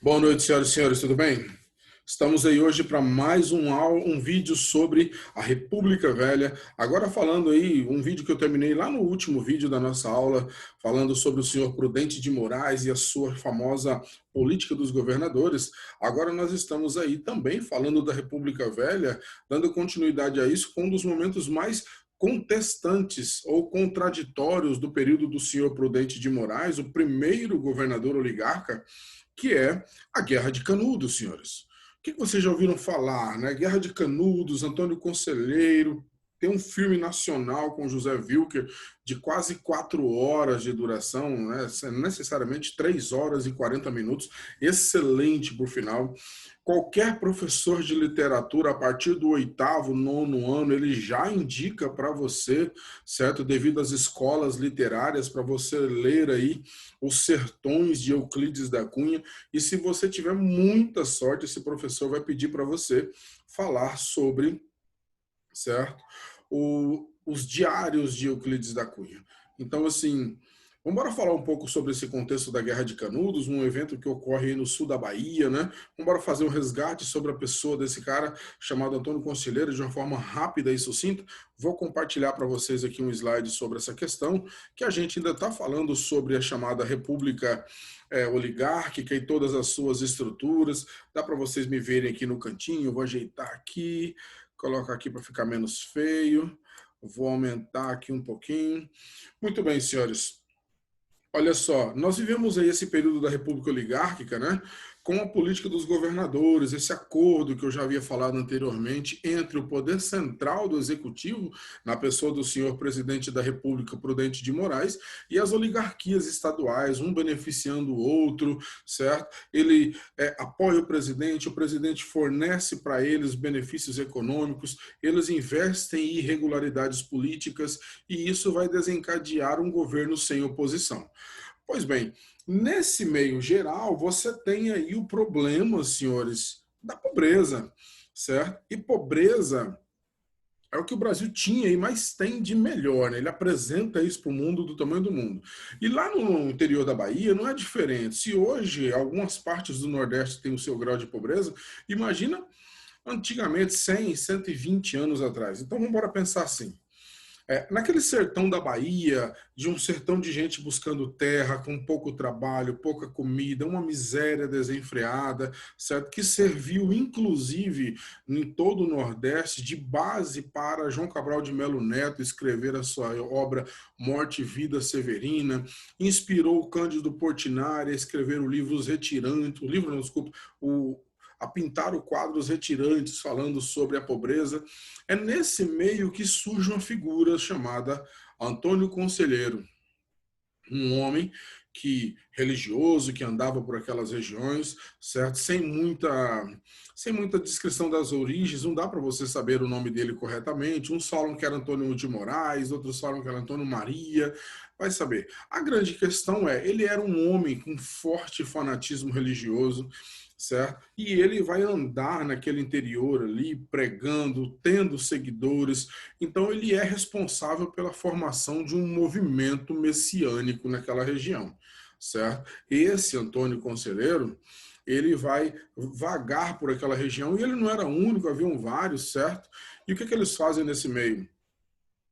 Boa noite, senhoras e senhores, tudo bem? Estamos aí hoje para mais um vídeo sobre a República Velha. Agora falando aí, um vídeo que eu terminei lá no último vídeo da nossa aula, falando sobre o senhor Prudente de Moraes e a sua famosa política dos governadores. Agora nós estamos aí também falando da República Velha, dando continuidade a isso com um dos momentos mais contestantes ou contraditórios do período do senhor Prudente de Moraes, o primeiro governador oligarca, que é a Guerra de Canudos, senhores. O que vocês já ouviram falar, né? Guerra de Canudos, Antônio Conselheiro, tem um filme nacional com José Wilker de quase 4 horas de duração, né? Necessariamente 3 horas e 40 minutos, excelente por final. Qualquer professor de literatura, a partir do 8º, 9º ano, ele já indica para você, certo? Devido às escolas literárias, para você ler aí Os Sertões de Euclides da Cunha. E se você tiver muita sorte, esse professor vai pedir para você falar sobre, certo? Os diários de Euclides da Cunha. Então, assim, vamos falar um pouco sobre esse contexto da Guerra de Canudos, um evento que ocorre aí no sul da Bahia, né? Vamos fazer um resgate sobre a pessoa desse cara chamado Antônio Conselheiro de uma forma rápida e sucinta. Vou compartilhar para vocês aqui um slide sobre essa questão, que a gente ainda está falando sobre a chamada República oligárquica e todas as suas estruturas. Dá para vocês me verem aqui no cantinho, eu vou ajeitar aqui, colocar aqui para ficar menos feio. Vou aumentar aqui um pouquinho. Muito bem, senhores. Olha só, nós vivemos aí esse período da República Oligárquica, né, com a política dos governadores, esse acordo que eu já havia falado anteriormente entre o poder central do executivo, na pessoa do senhor presidente da República, Prudente de Moraes, e as oligarquias estaduais, um beneficiando o outro, certo? Ele apoia o presidente fornece para eles benefícios econômicos, eles investem em irregularidades políticas, e isso vai desencadear um governo sem oposição. Pois bem, nesse meio geral, você tem aí o problema, senhores, da pobreza, certo? E pobreza é o que o Brasil tinha e mais tem de melhor, né? Ele apresenta isso para o mundo do tamanho do mundo. E lá no interior da Bahia não é diferente. Se hoje algumas partes do Nordeste têm o seu grau de pobreza, imagina antigamente, 100, 120 anos atrás. Então vamos embora pensar assim. Naquele sertão da Bahia, de um sertão de gente buscando terra, com pouco trabalho, pouca comida, uma miséria desenfreada, certo? Que serviu, inclusive, em todo o Nordeste, de base para João Cabral de Melo Neto escrever a sua obra Morte e Vida Severina, inspirou o Cândido Portinari a escrever o livro Os Retirantes, o livro, não, desculpa, a pintar o quadro Os Retirantes, falando sobre a pobreza. É nesse meio que surge uma figura chamada Antônio Conselheiro, um homem religioso, que andava por aquelas regiões, certo? Sem muita descrição das origens, não dá para você saber o nome dele corretamente. Uns falam que era Antônio de Moraes, outros falam que era Antônio Maria, vai saber. A grande questão ele era um homem com forte fanatismo religioso, certo? E ele vai andar naquele interior ali, pregando, tendo seguidores. Então ele é responsável pela formação de um movimento messiânico naquela região, certo? Esse Antônio Conselheiro, ele vai vagar por aquela região, e ele não era o único, haviam vários, certo? E o que eles fazem nesse meio?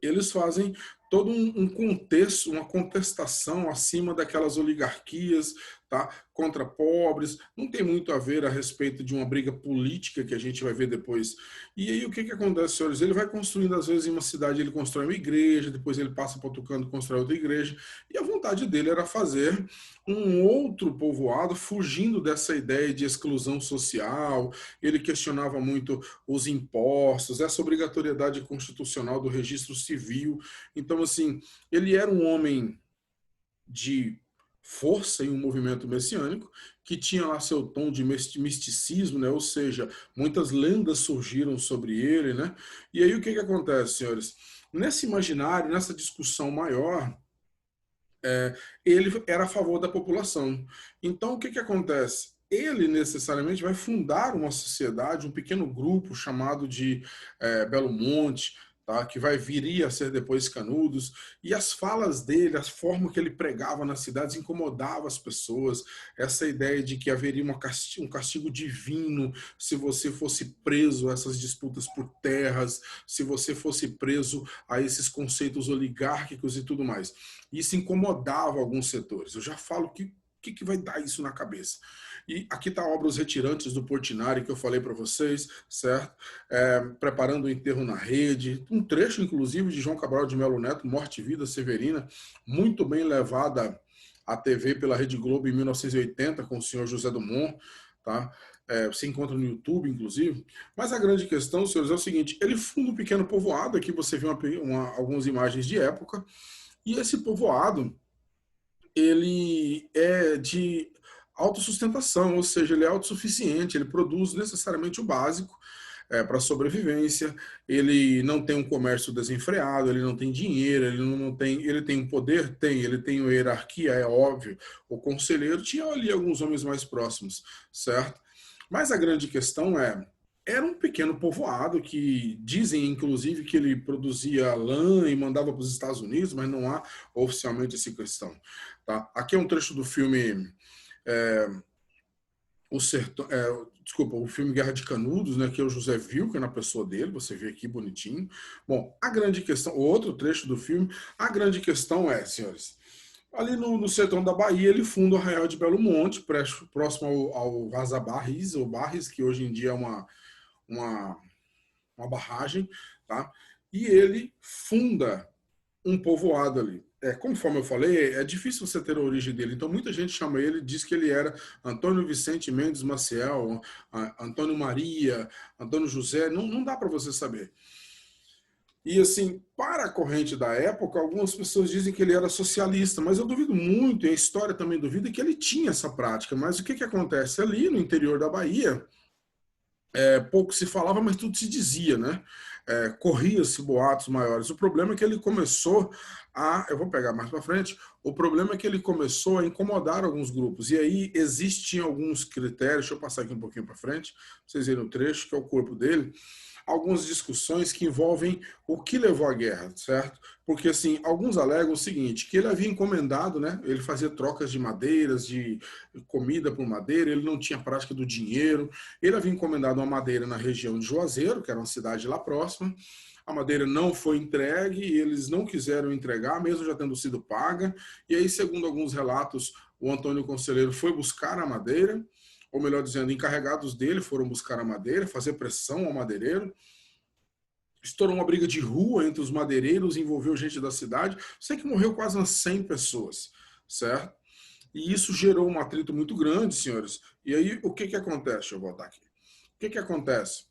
Eles fazem todo um contexto, uma contestação acima daquelas oligarquias, tá? Contra pobres, não tem muito a ver a respeito de uma briga política que a gente vai ver depois. E aí o que acontece, senhores? Ele vai construindo, às vezes, em uma cidade, ele constrói uma igreja, depois ele passa para outro canto, constrói outra igreja, e a vontade dele era fazer um outro povoado, fugindo dessa ideia de exclusão social. Ele questionava muito os impostos, essa obrigatoriedade constitucional do registro civil. Então, assim, ele era um homem de força em um movimento messiânico, que tinha lá seu tom de misticismo, né? Ou seja, muitas lendas surgiram sobre ele, né? E aí o que acontece, senhores? Nesse imaginário, nessa discussão maior, ele era a favor da população. Então o que acontece? Ele necessariamente vai fundar uma sociedade, um pequeno grupo chamado de Belo Monte, tá? Que viria a ser depois Canudos, e as falas dele, a forma que ele pregava nas cidades incomodava as pessoas, essa ideia de que haveria um castigo divino se você fosse preso a essas disputas por terras, se você fosse preso a esses conceitos oligárquicos e tudo mais. Isso incomodava alguns setores. Eu já falo que vai dar isso na cabeça. E aqui está a obra Os Retirantes do Portinari, que eu falei para vocês, certo? Preparando o enterro na rede, um trecho, inclusive, de João Cabral de Melo Neto, Morte e Vida Severina, muito bem levada à TV pela Rede Globo em 1980, com o senhor José Dumont, tá? Se encontra no YouTube, inclusive. Mas a grande questão, senhores, é o seguinte, ele funda um pequeno povoado, aqui você vê algumas imagens de época, e esse povoado, ele é de autossustentação, ou seja, ele é autossuficiente, ele produz necessariamente o básico para sobrevivência, ele não tem um comércio desenfreado, ele não tem dinheiro, ele tem um poder? Tem, ele tem uma hierarquia, é óbvio. O conselheiro tinha ali alguns homens mais próximos, certo? Mas a grande questão era um pequeno povoado que dizem, inclusive, que ele produzia lã e mandava para os Estados Unidos, mas não há oficialmente essa questão. Tá? Aqui é um trecho do filme o filme Guerra de Canudos, né, que é o José Wilker na pessoa dele, você vê aqui bonitinho. Bom, a grande questão, outro trecho do filme, a grande questão é, senhores, ali no sertão da Bahia, ele funda o Arraial de Belo Monte, próximo ao Vaza Barris, ou Barris, que hoje em dia é uma barragem, tá? E ele funda um povoado ali. Conforme eu falei, é difícil você ter a origem dele. Então, muita gente chama ele, diz que ele era Antônio Vicente Mendes Maciel, Antônio Maria, Antônio José. Não dá para você saber. E, assim, para a corrente da época, algumas pessoas dizem que ele era socialista, mas eu duvido muito, e a história também duvida, que ele tinha essa prática. Mas o que acontece? Ali no interior da Bahia, pouco se falava, mas tudo se dizia, né? Corria-se boatos maiores. O problema é que ele começou eu vou pegar mais para frente, o problema é que ele começou a incomodar alguns grupos, e aí existem alguns critérios, deixa eu passar aqui um pouquinho para frente, para vocês verem o trecho, que é o corpo dele, algumas discussões que envolvem o que levou à guerra, certo? Porque, assim, alguns alegam o seguinte, que ele havia encomendado, né? Ele fazia trocas de madeiras, de comida por madeira, ele não tinha prática do dinheiro, ele havia encomendado uma madeira na região de Juazeiro, que era uma cidade lá próxima, a madeira não foi entregue, e eles não quiseram entregar, mesmo já tendo sido paga, e aí, segundo alguns relatos, o Antônio Conselheiro foi buscar a madeira, ou melhor dizendo, encarregados dele foram buscar a madeira, fazer pressão ao madeireiro. Estourou uma briga de rua entre os madeireiros, envolveu gente da cidade. Sei que morreu quase umas 100 pessoas, certo? E isso gerou um atrito muito grande, senhores. E aí, o que acontece? Deixa eu voltar aqui. O que acontece?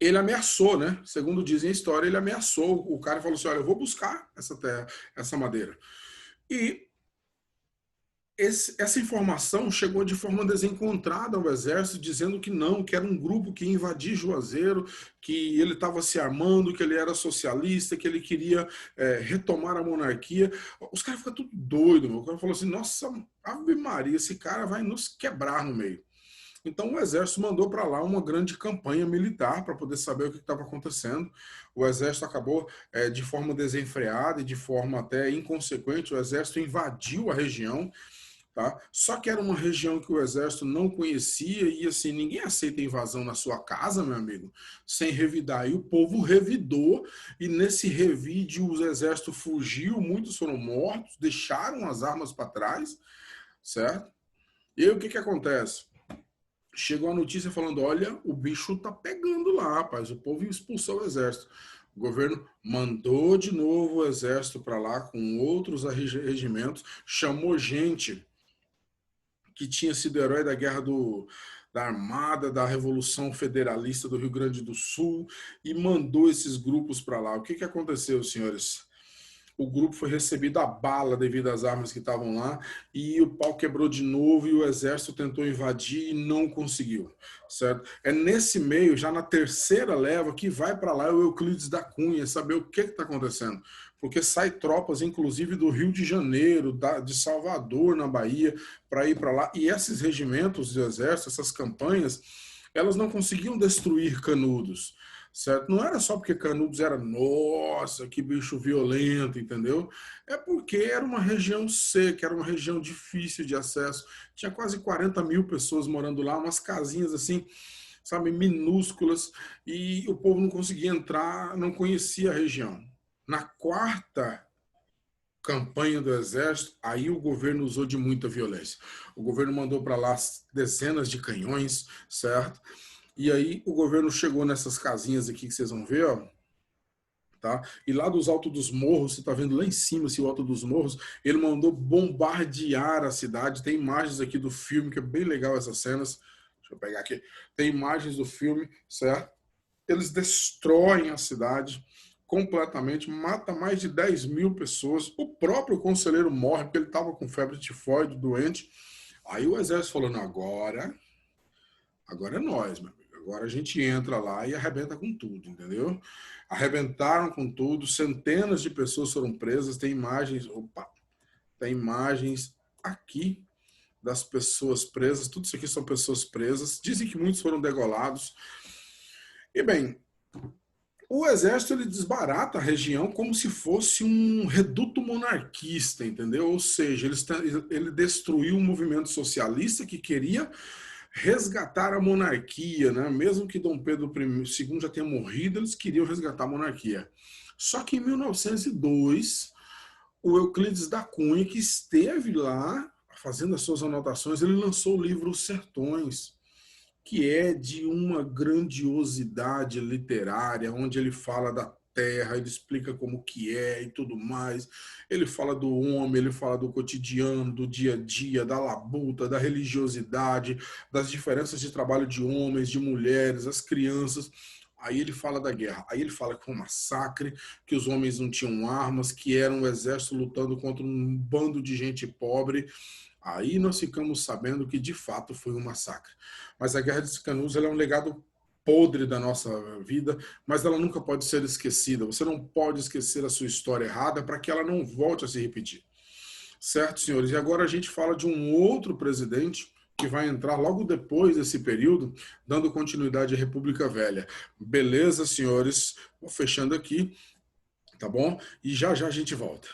Ele ameaçou, né? Segundo dizem a história, ele ameaçou. O cara falou assim, olha, eu vou buscar essa terra, essa madeira. E essa informação chegou de forma desencontrada ao exército, dizendo que não, que era um grupo que ia invadir Juazeiro, que ele estava se armando, que ele era socialista, que ele queria retomar a monarquia. Os caras ficam tudo doidos, meu. O cara falou assim, nossa, Ave Maria, esse cara vai nos quebrar no meio. Então o exército mandou para lá uma grande campanha militar para poder saber o que estava acontecendo. O exército acabou de forma desenfreada e de forma até inconsequente, o exército invadiu a região. Tá? Só que era uma região que o exército não conhecia e assim, ninguém aceita invasão na sua casa, meu amigo, sem revidar. E o povo revidou e nesse revide o exército fugiu, muitos foram mortos, deixaram as armas para trás, certo? E aí o que acontece? Chegou a notícia falando, olha, o bicho tá pegando lá, rapaz, o povo expulsou o exército. O governo mandou de novo o exército para lá com outros regimentos, chamou gente que tinha sido herói da guerra da Armada, da Revolução Federalista do Rio Grande do Sul, e mandou esses grupos para lá. O que aconteceu, senhores? O grupo foi recebido a bala devido às armas que estavam lá, e o pau quebrou de novo, e o exército tentou invadir e não conseguiu, certo? É nesse meio, já na terceira leva, que vai para lá o Euclides da Cunha, saber o que está acontecendo. Porque sai tropas, inclusive do Rio de Janeiro, de Salvador, na Bahia, para ir para lá. E esses regimentos de exército, essas campanhas, elas não conseguiam destruir Canudos, certo? Não era só porque Canudos era, nossa, que bicho violento, entendeu? É porque era uma região seca, era uma região difícil de acesso. Tinha quase 40 mil pessoas morando lá, umas casinhas assim, sabe, minúsculas, e o povo não conseguia entrar, não conhecia a região. Na quarta campanha do Exército, aí o governo usou de muita violência. O governo mandou para lá dezenas de canhões, certo? E aí o governo chegou nessas casinhas aqui que vocês vão ver, ó, tá? E lá dos altos dos morros, você tá vendo lá em cima, esse alto dos morros, ele mandou bombardear a cidade. Tem imagens aqui do filme, que é bem legal essas cenas. Deixa eu pegar aqui. Tem imagens do filme, certo? Eles destroem a cidade completamente, mata mais de 10 mil pessoas. O próprio conselheiro morre porque ele estava com febre tifoide, doente. Aí o exército falou, não, agora é nós, meu amigo. Agora a gente entra lá e arrebenta com tudo, entendeu? Arrebentaram com tudo, centenas de pessoas foram presas, tem imagens, opa, tem imagens aqui das pessoas presas, tudo isso aqui são pessoas presas, dizem que muitos foram degolados. E bem, o exército ele desbarata a região como se fosse um reduto monarquista, entendeu? Ou seja, ele destruiu um movimento socialista que queria resgatar a monarquia, né? Mesmo que Dom Pedro II já tenha morrido, eles queriam resgatar a monarquia. Só que em 1902, o Euclides da Cunha, que esteve lá fazendo as suas anotações, ele lançou o livro Os Sertões, que é de uma grandiosidade literária, onde ele fala da terra, ele explica como que é e tudo mais. Ele fala do homem, ele fala do cotidiano, do dia a dia, da labuta, da religiosidade, das diferenças de trabalho de homens, de mulheres, as crianças. Aí ele fala da guerra, aí ele fala que foi um massacre, que os homens não tinham armas, que era um exército lutando contra um bando de gente pobre. Aí nós ficamos sabendo que de fato foi um massacre. Mas a Guerra de Canudos é um legado podre da nossa vida, mas ela nunca pode ser esquecida. Você não pode esquecer a sua história errada para que ela não volte a se repetir. Certo, senhores? E agora a gente fala de um outro presidente que vai entrar logo depois desse período, dando continuidade à República Velha. Beleza, senhores? Vou fechando aqui, tá bom? E já já a gente volta.